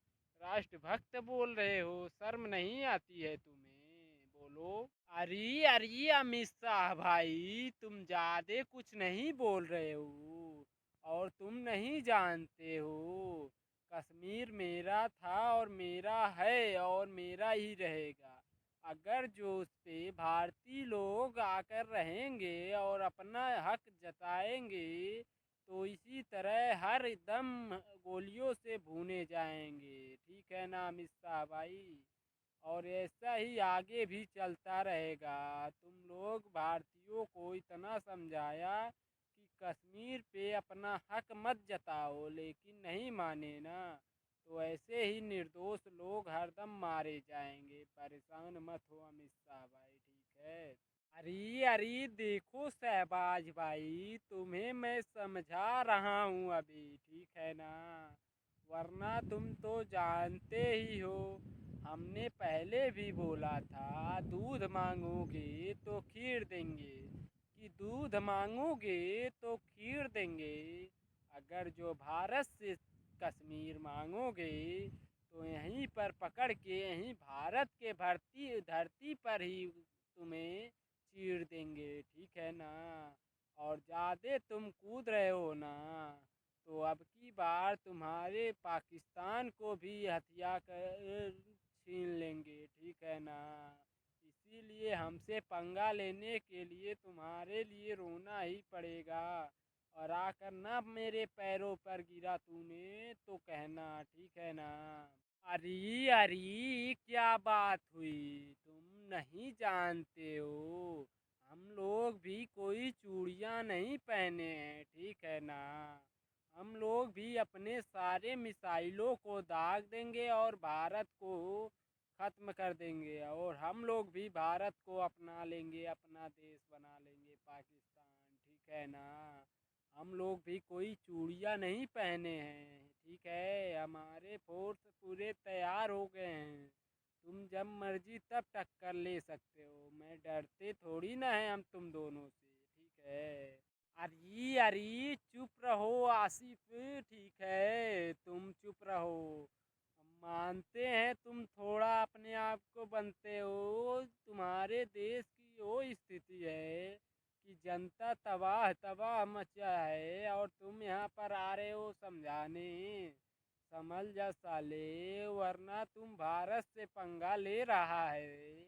राष्ट्रभक्त बोल रहे हो, शर्म नहीं आती है तुम्हें? बोलो। अरे अरे अमित शाह भाई, तुम ज्यादा कुछ नहीं बोल रहे हो और तुम नहीं जानते हो। कश्मीर मेरा था और मेरा है और मेरा ही रहेगा। अगर जो उस पे भारतीय लोग आकर रहेंगे और अपना हक जताएंगे तो इसी तरह हर दम गोलियों से भूने जाएंगे, ठीक है ना अमित शाह भाई? और ऐसा ही आगे भी चलता रहेगा। तुम लोग भारतीयों को इतना समझाया कि कश्मीर पे अपना हक मत जताओ, लेकिन नहीं माने ना। तो ऐसे ही निर्दोष लोग हरदम मारे जाएंगे। परेशान मत हो अमित शाह भाई, ठीक है? अरे अरे देखो शहबाज भाई, तुम्हें मैं समझा रहा हूँ अभी, ठीक है ना? वरना तुम तो जानते ही हो, हमने पहले भी बोला था दूध मांगोगे तो खीर देंगे, कि दूध मांगोगे तो खीर देंगे। अगर जो भारत से कश्मीर मांगोगे तो यहीं पर पकड़ के यहीं भारत के धरती पर ही तुम्हें चीर देंगे, ठीक है ना? और ज़्यादा तुम कूद रहे हो ना, तो अब की बार तुम्हारे पाकिस्तान को भी हथिया कर छीन लेंगे, ठीक है ना? इसीलिए हमसे पंगा लेने के लिए तुम्हारे लिए रोना ही पड़ेगा। और आकर ना मेरे पैरों पर गिरा तूने तो कहना, ठीक है ना? अरे अरे क्या बात हुई, तुम नहीं जानते हो? हम लोग भी कोई चूड़ियाँ नहीं पहने हैं, ठीक है ना? हम लोग भी अपने सारे मिसाइलों को दाग देंगे और भारत को खत्म कर देंगे। और हम लोग भी भारत को अपना लेंगे, अपना देश बना लेंगे पाकिस्तान, ठीक है ना? हम लोग भी कोई चूड़ियाँ नहीं पहने हैं, ठीक है? हमारे फोर्स पूरे तैयार हो गए हैं। तुम जब मर्जी तब टक्कर ले सकते हो, मैं डरते थोड़ी ना है हम तुम दोनों से, ठीक है? अरे अरे चुप रहो आसिफ, ठीक है? तुम चुप रहो। हम मानते हैं तुम थोड़ा अपने आप को बनते हो। तुम्हारे देश की वो स्थिति है कि जनता तबाह तबाह मचा है और तुम यहाँ पर आ रहे हो समझाने। समझ जा साले, वरना तुम भारत से पंगा ले रहा है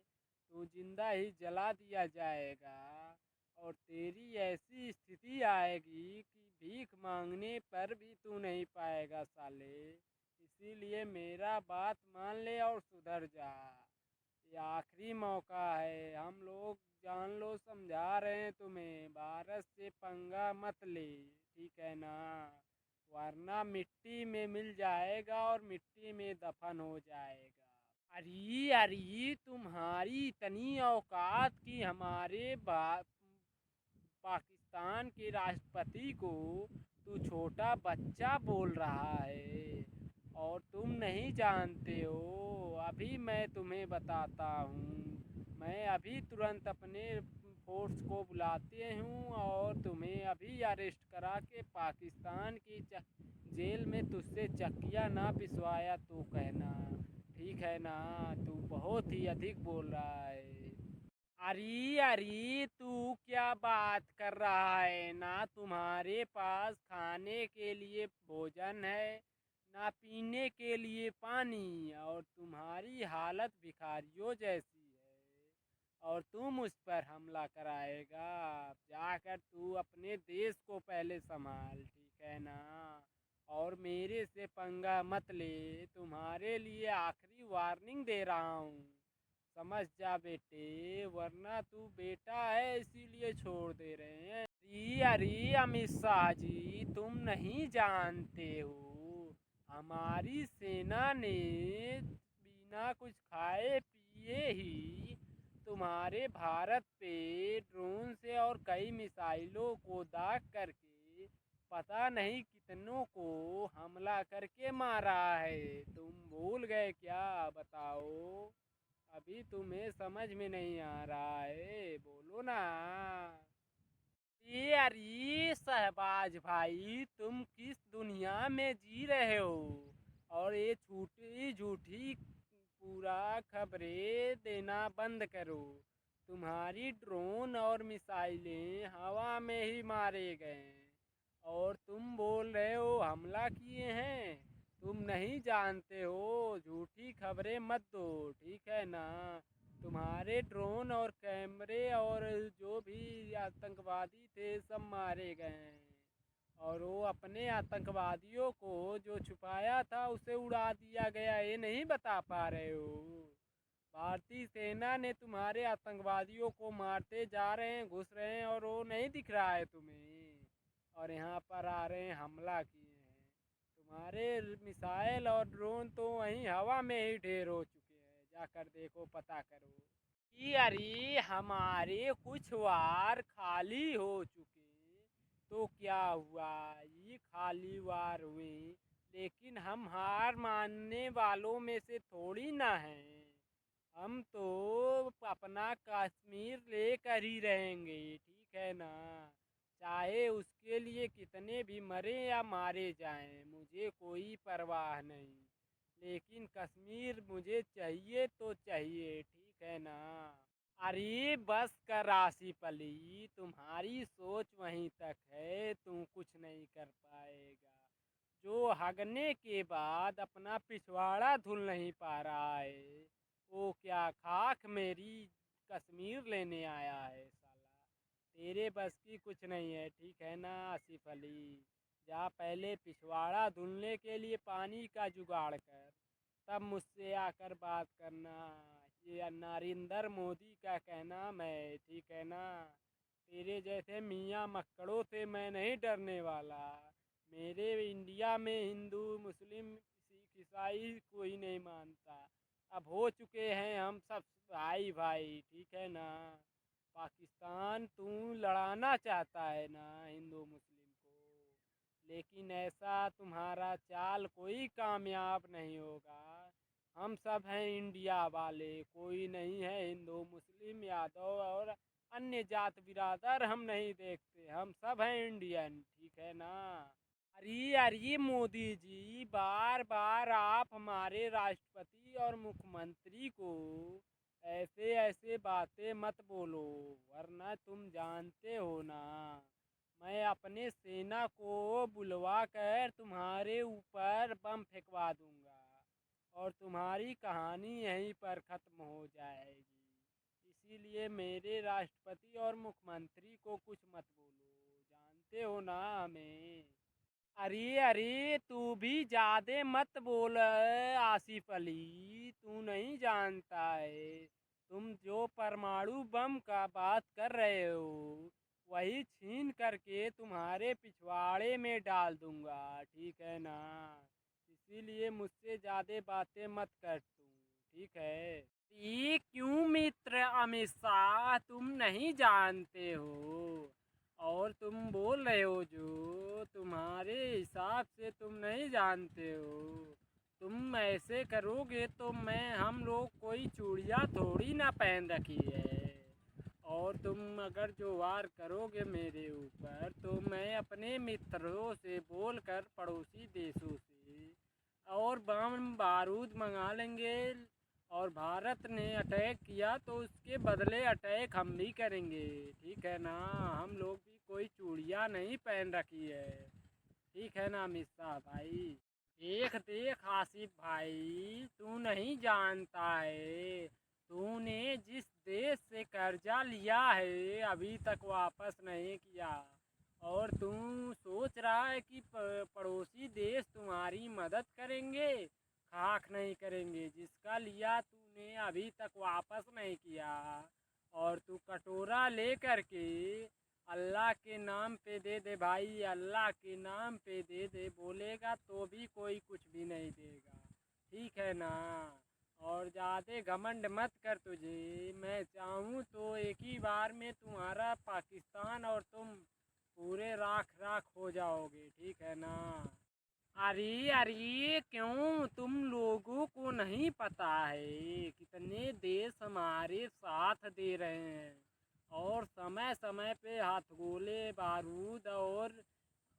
तो जिंदा ही जला दिया जाएगा और तेरी ऐसी स्थिति आएगी कि भीख मांगने पर भी तू नहीं पाएगा साले। इसीलिए मेरा बात मान ले और सुधर जा। ये आखिरी मौका है, हम लोग जान लो समझा रहे हैं तुम्हें, भारत से पंगा मत ले, ठीक है ना? वरना मिट्टी में मिल जाएगा और मिट्टी में दफन हो जाएगा। अरे अरे तुम्हारी इतनी औकात कि हमारे पाकिस्तान के राष्ट्रपति को तू छोटा बच्चा बोल रहा है और तुम नहीं जानते हो। अभी मैं तुम्हें बताता हूँ, मैं अभी तुरंत अपने फोर्स को बुलाते हूँ और तुम्हें अभी अरेस्ट करा के पाकिस्तान की जेल में तुझसे चक्किया ना पिसवाया तो कहना, ठीक है ना? तू बहुत ही अधिक बोल रहा है। अरे अरे, तू क्या बात कर रहा है? ना तुम्हारे पास खाने के लिए भोजन है, ना पीने के लिए पानी, और तुम्हारी हालत भिखारियों जैसी है, और तुम उस पर हमला कराएगा? जाकर तू अपने देश को पहले संभाल, ठीक है ना? और मेरे से पंगा मत ले, तुम्हारे लिए आखिरी वार्निंग दे रहा हूँ। समझ जा बेटे, वरना तू बेटा है इसीलिए छोड़ दे रहे हैं। अरे अरे अमित शाह जी, तुम नहीं जानते हो, हमारी सेना ने बिना कुछ खाए पिए ही तुम्हारे भारत पे ड्रोन से और कई मिसाइलों को दाग करके पता नहीं कितनों को हमला करके मारा है। तुम भूल गए क्या? बताओ, अभी तुम्हें समझ में नहीं आ रहा है, बोलो ना। ये अरे शहबाज भाई, तुम किस दुनिया में जी रहे हो? और ये झूठी झूठी पूरा खबरें देना बंद करो। तुम्हारी ड्रोन और मिसाइलें हवा में ही मारे गए, और तुम बोल रहे हो हमला किए हैं। तुम नहीं जानते हो, झूठी खबरें मत दो, ठीक है ना? तुम्हारे ड्रोन और कैमरे और जो भी आतंकवादी थे सब मारे गए हैं, और वो अपने आतंकवादियों को जो छुपाया था उसे उड़ा दिया गया। ये नहीं बता पा रहे हो? भारतीय सेना ने तुम्हारे आतंकवादियों को मारते जा रहे हैं, घुस रहे हैं, और वो नहीं दिख रहा है तुम्हें, और यहाँ पर आ रहे हैं हमला किए हैं। तुम्हारे मिसाइल और ड्रोन तो वहीं हवा में ही ढेर हो चुके हैं, जाकर देखो, पता करो। कि अरे हमारे कुछ वार खाली हो चुके, तो क्या हुआ? ये खाली वार हुए, लेकिन हम हार मानने वालों में से थोड़ी ना हैं। हम तो अपना कश्मीर लेकर ही रहेंगे, ठीक है ना? चाहे उसके लिए कितने भी मरे या मारे जाएं, मुझे कोई परवाह नहीं, लेकिन कश्मीर मुझे चाहिए तो चाहिए, ठीक है ना? अरे बस कर आसिफ अली, तुम्हारी सोच वहीं तक है, तुम कुछ नहीं कर पाएगा। जो हगने के बाद अपना पिछवाड़ा धुल नहीं पा रहा है, वो क्या खाक मेरी कश्मीर लेने आया है? साला, तेरे बस की कुछ नहीं है, ठीक है ना आसिफ अली? जा पहले पिछवाड़ा धुलने के लिए पानी का जुगाड़ कर, तब मुझसे आकर बात करना। ये नरेंद्र मोदी का कहना है, ठीक है ना? तेरे जैसे मियाँ मक्कड़ों से मैं नहीं डरने वाला। मेरे इंडिया में हिंदू मुस्लिम सिख ईसाई कोई नहीं मानता। अब हो चुके हैं हम सब भाई भाई, ठीक है ना? पाकिस्तान तू लड़ाना चाहता है ना हिंदू मुस्लिम को, लेकिन ऐसा तुम्हारा चाल कोई कामयाब नहीं होगा। हम सब हैं इंडिया वाले, कोई नहीं है हिंदू मुस्लिम यादव और अन्य जात बिरादर हम नहीं देखते, हम सब हैं इंडियन, ठीक है ना? अरे अरे मोदी जी, बार बार आप हमारे राष्ट्रपति और मुख्यमंत्री को ऐसे ऐसे बातें मत बोलो, वरना तुम जानते हो ना, मैं अपने सेना को बुलवा कर तुम्हारे ऊपर बम फेंकवा दूंगा, और तुम्हारी कहानी यहीं पर ख़त्म हो जाएगी। इसीलिए मेरे राष्ट्रपति और मुख्यमंत्री को कुछ मत बोलो, जानते हो ना हमें। अरे अरे, तू भी ज्यादा मत बोल आसिफ अली, तू नहीं जानता है। तुम जो परमाणु बम का बात कर रहे हो, वही छीन करके तुम्हारे पिछवाड़े में डाल दूंगा, ठीक है ना? इसीलिए मुझसे ज्यादा बातें मत कर तू, ठीक है? ये क्यों मित्र अमित शाह, तुम नहीं जानते हो, और तुम बोल रहे हो जो तुम्हारे हिसाब से तुम नहीं जानते हो। तुम ऐसे करोगे तो मैं हम लोग कोई चूड़ियाँ थोड़ी ना पहन रखी है, और तुम अगर जो वार करोगे मेरे ऊपर तो मैं अपने मित्रों से बोलकर पड़ोसी देशों से और बम बारूद मंगा लेंगे। और भारत ने अटैक किया तो उसके बदले अटैक हम भी करेंगे, ठीक है ना। हम लोग भी कोई चूड़ियाँ नहीं पहन रखी है, ठीक है ना मिस्सा भाई। देख देख आसिफ भाई, तू नहीं जानता है, तूने जिस देश से कर्जा लिया है अभी तक वापस नहीं किया, और तू सोच रहा है कि पड़ोसी देश तुम्हारी मदद करेंगे। खाक नहीं करेंगे, जिसका लिया तूने अभी तक वापस नहीं किया। और तू कटोरा ले करके अल्लाह के नाम पे दे दे भाई, अल्लाह के नाम पे दे दे, बोलेगा तो भी कोई कुछ भी नहीं देगा, ठीक है ना। और ज़्यादा घमंड मत कर, तुझे मैं चाहूँ तो एक ही बार में तुम्हारा पाकिस्तान और तुम पूरे राख राख हो जाओगे, ठीक है ना। अरे अरे क्यों, तुम लोगों को नहीं पता है कितने देश हमारे साथ दे रहे हैं और समय समय पे हथगोले बारूद और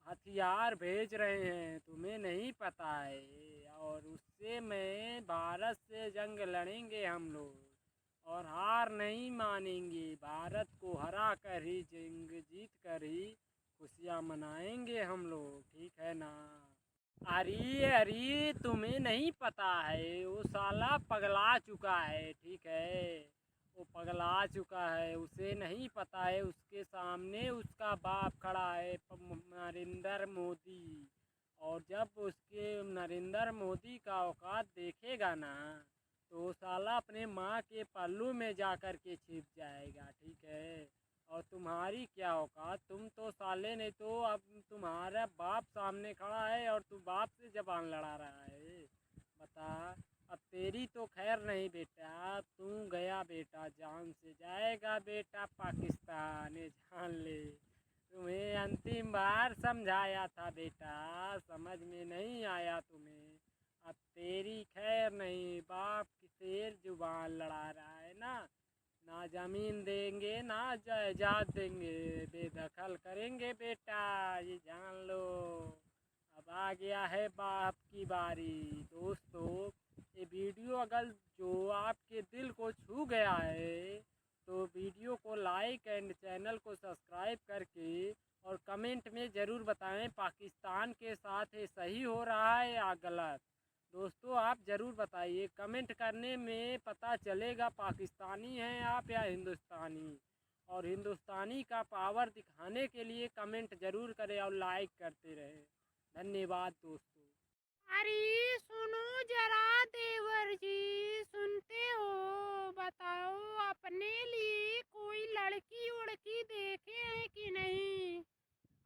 हथियार भेज रहे हैं, तुम्हें नहीं पता है। और उससे मैं भारत से जंग लड़ेंगे हम लोग और हार नहीं मानेंगे, भारत को हरा कर ही जंग जीत कर ही खुशियाँ मनाएंगे हम लोग, ठीक है ना। अरे अरे तुम्हें नहीं पता है, वो साला पगला चुका है, ठीक है। वो पगला चुका है, उसे नहीं पता है उसके सामने उसका बाप खड़ा है नरेंद्र मोदी। और जब उसके नरेंद्र मोदी का औकात देखेगा ना तो साला अपने माँ के पल्लू में जा कर के छिप जाएगा, ठीक है। और तुम्हारी क्या औकात, तुम तो साले नहीं तो अब तुम्हारा बाप सामने खड़ा है और तू बाप से जबान लड़ा रहा है, बता। अब तेरी तो खैर नहीं बेटा, तू गया बेटा, जान से जाएगा बेटा पाकिस्तान, ये जान ले। तुम्हें अंतिम बार समझाया था बेटा, समझ में नहीं आया तुम्हें। अब तेरी खैर नहीं, बाप की शेर जुबान लड़ा रहा है ना। ना जमीन देंगे ना जायदाद देंगे, बेदखल करेंगे बेटा, ये जान लो। अब आ गया है बाप की बारी। दोस्तों, ये वीडियो अगर जो आपके दिल को छू गया है तो वीडियो को लाइक एंड चैनल को सब्सक्राइब करके और कमेंट में ज़रूर बताएं पाकिस्तान के साथ ये सही हो रहा है या गलत। दोस्तों आप ज़रूर बताइए, कमेंट करने में पता चलेगा पाकिस्तानी हैं आप या हिंदुस्तानी। और हिंदुस्तानी का पावर दिखाने के लिए कमेंट ज़रूर करें और लाइक करते रहें। धन्यवाद दोस्तों। अरे सुनो जरा देवर जी, सुनते हो? बताओ अपने लिए कोई लड़की उड़की देखे हैं कि नहीं?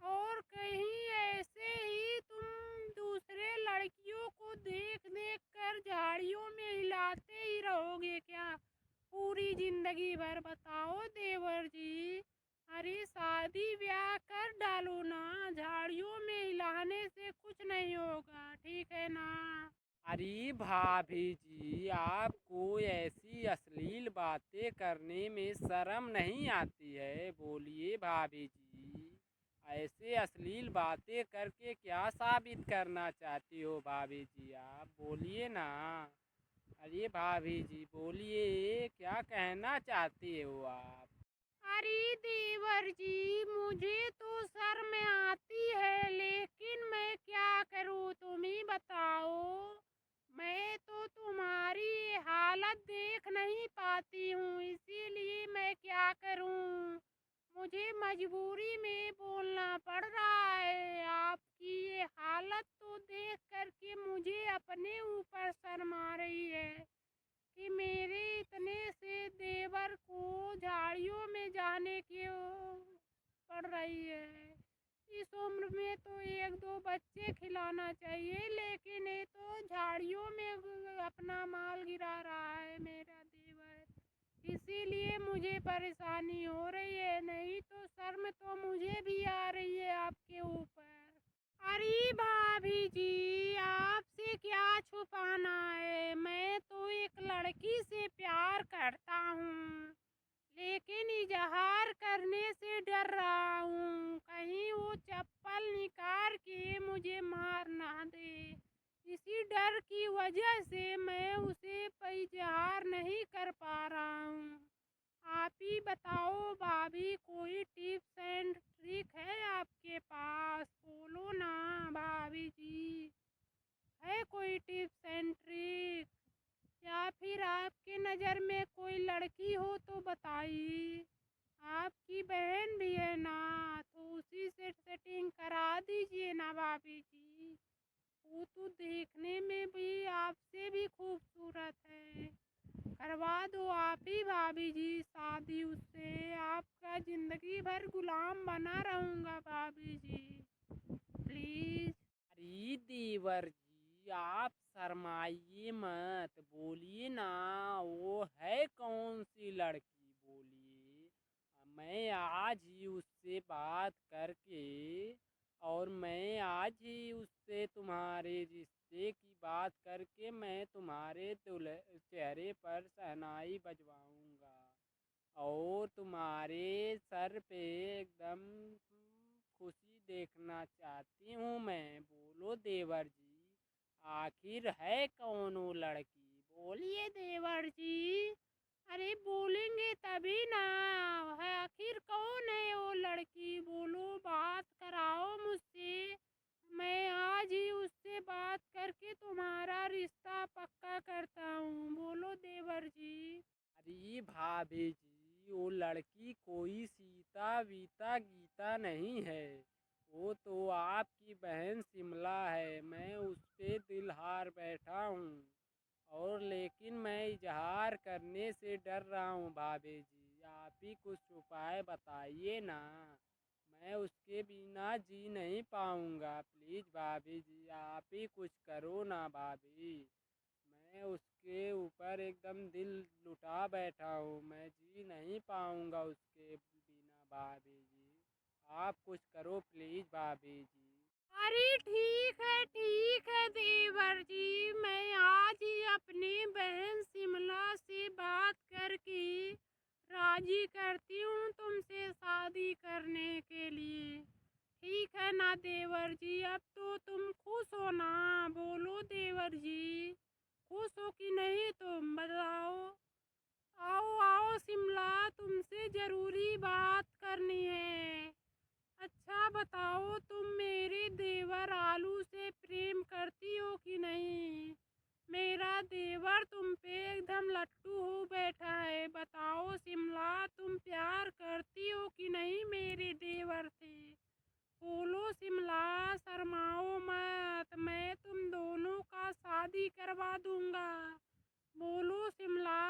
और कहीं ऐसे ही तुम दूसरे लड़कियों को देख देख कर झाड़ियों में हिलाते ही रहोगे क्या पूरी जिंदगी भर? बताओ देवर जी। अरे शादी ब्याह कर डालो ना, झाड़ियों में हिलाने से कुछ नहीं होगा, ठीक है ना। अरे भाभी जी, आपको ऐसी अश्लील बातें करने में शर्म नहीं आती है? बोलिए भाभी जी, ऐसे अश्लील बातें करके क्या साबित करना चाहती हो भाभी जी, आप बोलिए ना। अरे भाभी जी बोलिए, क्या कहना चाहती हो आप? अरे देवर जी, मुझे तो शर्म आती है, लेकिन मैं क्या करूँ, तुम ही बताओ। मैं तो तुम्हारी ये हालत देख नहीं पाती हूँ, इसीलिए मैं क्या करूँ, मुझे मजबूरी में बोलना पड़ रहा है। आपकी ये हालत तो देख करके मुझे अपने ऊपर शर्म आ रही है कि मेरे इतने से देवर को झाड़ियों में जाने की पड़ रही है। इस उम्र में तो एक दो बच्चे खिलाना चाहिए, लेकिन ये तो झाड़ियों में अपना माल गिरा रहा है मेरा देवर। इसीलिए मुझे परेशानी हो रही है, नहीं तो शर्म तो मुझे भी आ रही है आपके ऊपर। अरे भाभी जी, आपसे क्या छुपाना है, मैं तो एक लड़की से प्यार करता हूँ, लेकिन इजहार करने से डर रहा हूँ, कहीं वो चप्पल निकाल के मुझे मार ना दे। इसी डर की वजह से मैं उसे इजहार नहीं कर पा रहा हूँ। आप ही बताओ भाभी, कोई टिप्स एंड ट्रिक है आपके पास? बोलो ना भाभी जी, है कोई टिप्स एंड ट्रिक? या फिर आपके नज़र में कोई लड़की हो तो बताइए। आपकी बहन भी है ना, तो उसी से सेटिंग करा दीजिए ना भाभी जी। वो तो देखने में भी आपसे भी खूबसूरत है। करवा दो आप ही भाभी जी शादी उससे। आपका जिंदगी भर गुलाम बना रहूँगा भाभी जी, प्लीज़। अरे देवर जी, आप शर्माइए मत, बोलिए ना, वो है कौन सी लड़की, बोलिए। मैं आज ही उससे बात करके, और मैं आज ही उससे तुम्हारे रिश्ते की बात करके मैं तुम्हारे चेहरे पर शहनाई बजवाऊंगा, और तुम्हारे सर पे एकदम खुशी देखना चाहती हूँ मैं। बोलो देवर जी, आखिर है कौन वो लड़की, बोलिए देवर जी। अरे बोलेंगे तभी ना, है आखिर कौन है वो लड़की? बोलो, बात कराओ मुझसे। मैं आज ही उससे बात करके तुम्हारा रिश्ता पक्का करता हूँ। बोलो देवर जी। अरे भाभी जी, वो लड़की कोई सीता वीता गीता नहीं है, वो तो आपकी बहन शिमला है। मैं उस पे दिल हार बैठा हूँ, और लेकिन मैं इजहार करने से डर रहा हूँ भाभी जी। आप ही कुछ उपाय बताइए ना, मैं उसके बिना जी नहीं पाऊँगा। प्लीज़ भाभी जी, आप ही कुछ करो ना भाभी। मैं उसके ऊपर एकदम दिल लुटा बैठा हूँ, मैं जी नहीं पाऊँगा उसके बिना भाभी जी। आप कुछ करो प्लीज़ भाभी जी। अरे ठीक है देवर जी, मैं आज ही अपनी बहन शिमला से बात करके राजी करती हूँ तुमसे शादी करने के लिए। ठीक है ना देवर जी? अब तो तुम खुश हो ना? बोलो देवर जी, खुश हो कि नहीं तुम बताओ? आओ आओ शिमला, तुमसे जरूरी बात करनी है। अच्छा बताओ, तुम मेरे देवर आलू से प्रेम करती हो कि नहीं? मेरा देवर तुम पे एकदम लट्टू हो बैठा है। बताओ शिमला, तुम प्यार करती हो कि नहीं मेरे देवर से? बोलो शिमला, शर्माओ मत, मैं तुम दोनों का शादी करवा दूंगा। बोलो शिमला।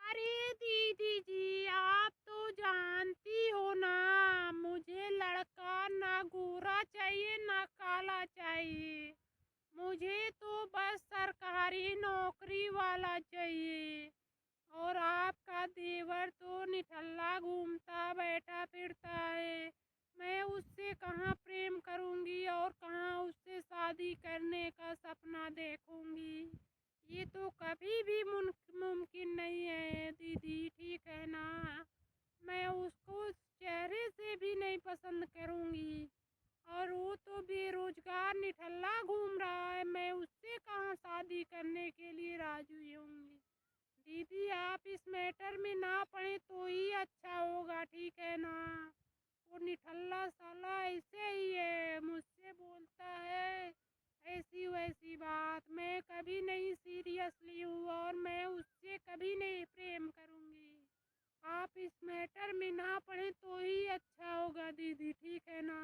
अरे दीदी जी, आप तो जानती हो ना, मुझे लड़का ना गोरा चाहिए ना काला चाहिए। मुझे तो बस सरकारी नौकरी वाला चाहिए। और आपका देवर तो निठल्ला घूमता बैठा फिरता है। मैं उससे कहाँ प्रेम करूँगी और कहाँ उससे शादी करने का सपना देखूँगी? ये तो कभी भी मुमकिन नहीं है दीदी, ठीक है ना? मैं उसको चेहरे से भी नहीं पसंद करूँगी, और वो तो बेरोजगार निठल्ला घूम रहा है। मैं उससे कहाँ शादी करने के लिए राजी होंगी? दीदी आप इस मैटर में ना पड़े तो ही अच्छा होगा, ठीक है ना? वो निठल्ला साला ऐसे ही है, मुझसे बोलता है ऐसी वैसी बात। मैं कभी नहीं सीरियसली हूँ, और मैं उससे कभी नहीं प्रेम करूँगी। आप इस मैटर में ना पड़े तो ही अच्छा होगा दीदी, ठीक है ना?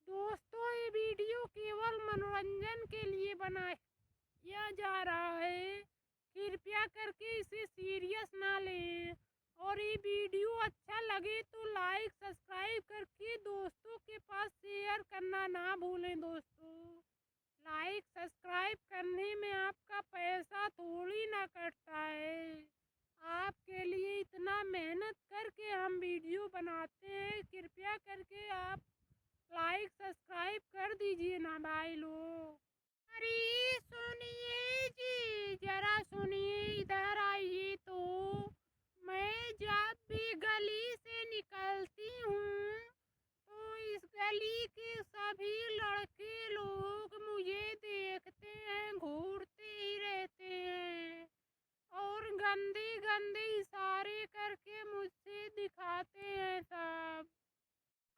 दोस्तों, ये वीडियो केवल मनोरंजन के लिए बनाया जा रहा है। कृपया करके इसे सीरियस ना लें, और ये वीडियो अच्छा लगे तो लाइक सब्सक्राइब करके दोस्तों के पास शेयर करना ना भूलें। दोस्तों, लाइक सब्सक्राइब करने में आपका पैसा थोड़ी ना कटता है। आपके लिए इतना मेहनत करके हम वीडियो बनाते हैं, कृपया करके आप लाइक सब्सक्राइब कर दीजिए ना भाई लोग। अरे सुनिए जी, जरा सुनिए, इधर आइए तो। मैं जब भी गली गंदे इशारे करके मुझसे दिखाते हैं सब।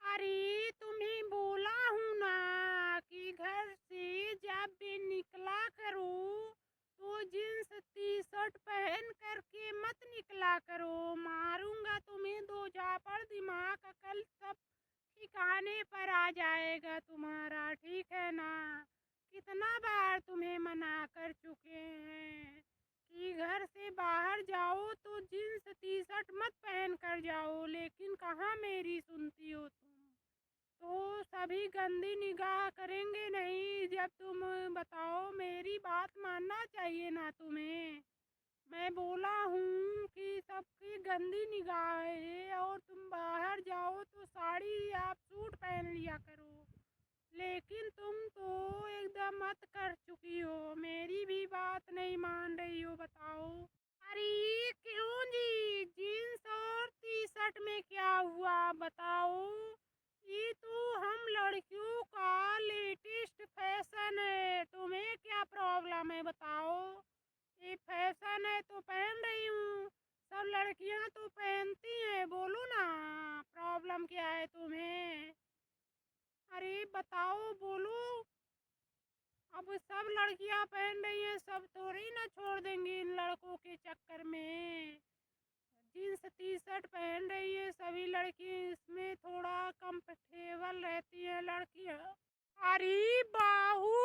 अरे तुम्हें बोला हूँ ना कि घर से जब भी निकला करो तो जींस टी शर्ट पहन करके मत निकला करो। मारूंगा तुम्हें दो झापड़, दिमाग अकल सब ठिकाने पर आ जाएगा तुम्हारा, ठीक है ना। कितना बार तुम्हें मना कर चुके हैं कि घर से बाहर जाओ तो जींस टी शर्ट मत पहन कर जाओ, लेकिन कहाँ मेरी सुनती हो तुम। तो सभी गंदी निगाह करेंगे नहीं जब तुम बताओ। मेरी बात मानना चाहिए ना तुम्हें। मैं बोला हूँ कि सबकी गंदी निगाह है और तुम बाहर जाओ तो साड़ी या सूट पहन लिया करो, लेकिन तुम तो एकदम मत कर चुकी हो। मेरी भी बात नहीं मान रही हो, बताओ। अरे क्यों जी, जीन्स और टी शर्ट में क्या हुआ बताओ। ये तो हम लड़कियों का लेटेस्ट फैशन है, तुम्हें क्या प्रॉब्लम है बताओ। ये फैशन है तो पहन रही हूँ, सब लड़कियां तो पहनती हैं, बोलो ना प्रॉब्लम क्या है तुम्हें। अरे बताओ, बोलो। अब सब लड़कियां पहन रही हैं, सब थोड़ी ना छोड़ देंगी इन लड़कों के चक्कर में। जीन्स टी शर्ट पहन रही है सभी लड़की, इसमें थोड़ा कंफर्टेबल रहती है लड़कियां। अरे बाहू,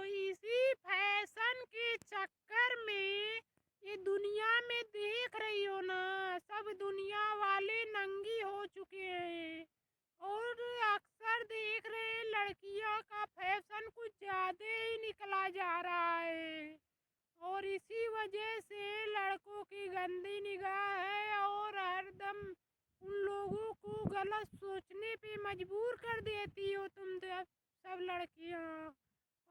इसी फैशन के चक्कर में ये दुनिया में देख रही हो ना, सब दुनिया वाले नंगी हो चुके हैं और अक्सर देख रहे हैं लड़कियों का फैशन कुछ ज्यादा ही निकला जा रहा है और इसी वजह से लड़कों की गंदी निगाह है और हरदम उन लोगों को गलत सोचने पे मजबूर कर देती हो तुम सब लड़कियां।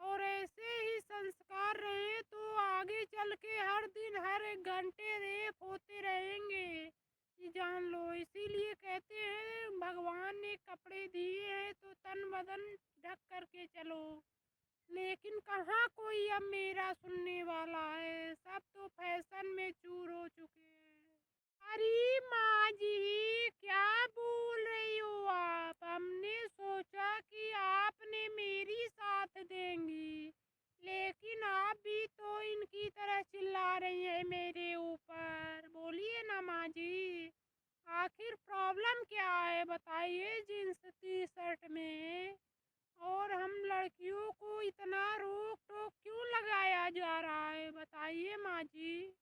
और ऐसे ही संस्कार रहे तो आगे चल के हर दिन हर एक घंटे रेप होते रहेंगे, ये जान लो। इसीलिए कहते हैं भगवान ने कपड़े दिए हैं तो तन बदन ढक करके चलो, लेकिन कहाँ कोई अब मेरा सुनने वाला है, सब तो फैशन में चूर हो चुके हैं। अरे माँ जी, क्या बोल रही हो आप। हमने सोचा कि आपने मेरी साथ देंगी, लेकिन आप भी तो इनकी तरह चिल्ला रही हैं मेरे ऊपर। बोलिए ना माँ जी, आखिर प्रॉब्लम क्या है बताइए जींस टी शर्ट में। और हम लड़कियों को इतना रोक टोक क्यों लगाया जा रहा है बताइए माँ जी।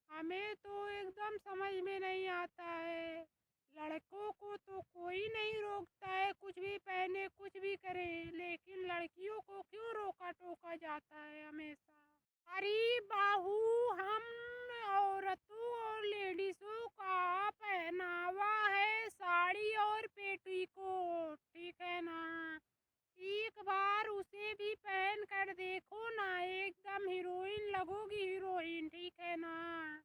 हमें तो एकदम समझ में नहीं आता है। लड़कों को तो कोई नहीं रोकता है, कुछ भी पहने कुछ भी करे, लेकिन लड़कियों को क्यों रोका टोका जाता है हमेशा। अरे बाहू, हम औरतों और लेडीजों का पहनावा है साड़ी और पेटीकोट, ठीक है ना। एक बार उसे भी पहन कर देखो ना, एकदम हीरोइन लगोगी, हीरोइन, ठीक है ना।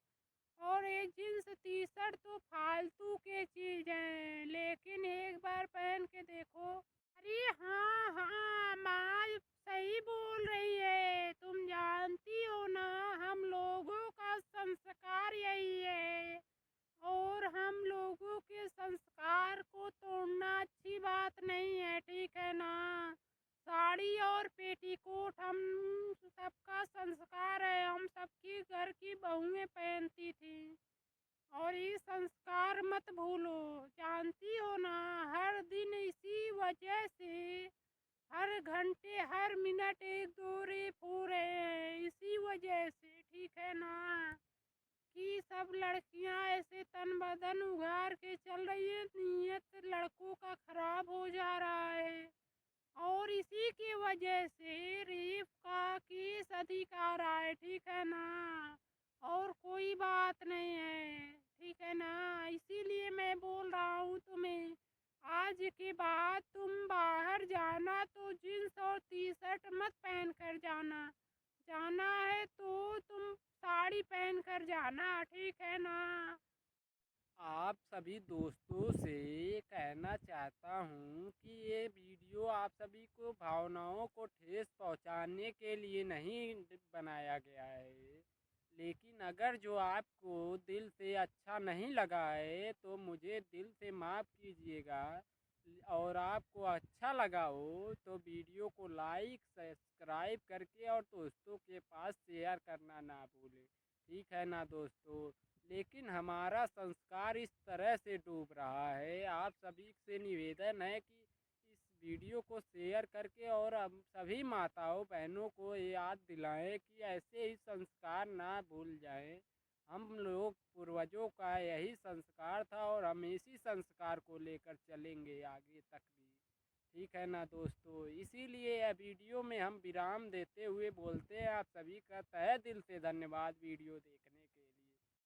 और ये जींस टी शर्ट तो फालतू के चीज है, लेकिन एक बार पहन के देखो। अरे हाँ हाँ, माँ सही बोल रही है। तुम जानती हो ना, हम लोगों का संस्कार यही है और हम लोगों के संस्कार को तोड़ना अच्छी बात नहीं है, ठीक है ना। साड़ी और पेटीकोट हम सबका संस्कार है, हम सबकी घर की बहुएं पहनती थी और ये संस्कार मत भूलो। जानती हो ना, हर दिन इसी वजह से हर घंटे हर मिनट एक दो रेप हो रहे हैं, इसी वजह से, ठीक है ना। कि सब लड़कियां ऐसे तन बदन उघार के चल रही है, नीयत लड़कों का खराब हो जा रहा है और इसी की वजह से रेप का केस अधिक आ रहा है, ठीक है ना। और कोई बात नहीं है, ठीक है ना। इसीलिए मैं बोल रहा हूँ तुम्हें, आज के बाद तुम बाहर जाना तो जींस और टी शर्ट मत पहन कर जाना, जाना है तो तुम साड़ी पहन कर जाना, ठीक है ना। आप सभी दोस्तों से कहना चाहता हूँ कि ये वीडियो आप सभी को भावनाओं को ठेस पहुँचाने के लिए नहीं बनाया गया है, लेकिन अगर जो आपको दिल से अच्छा नहीं लगा है तो मुझे दिल से माफ़ कीजिएगा। और आपको अच्छा लगा हो तो वीडियो को लाइक सब्सक्राइब करके और दोस्तों के पास शेयर करना ना भूलें। ठीक है ना दोस्तों। लेकिन हमारा संस्कार इस तरह से डूब रहा है, आप सभी से निवेदन है कि इस वीडियो को शेयर करके और हम सभी माताओं बहनों को याद दिलाएं कि ऐसे ही संस्कार ना भूल जाएं। हम लोग पूर्वजों का यही संस्कार था और हम इसी संस्कार को लेकर चलेंगे आगे तक भी। ठीक है ना दोस्तों। इसीलिए यह वीडियो में हम विराम देते हुए बोलते हैं आप सभी का तहे दिल से धन्यवाद वीडियो देखने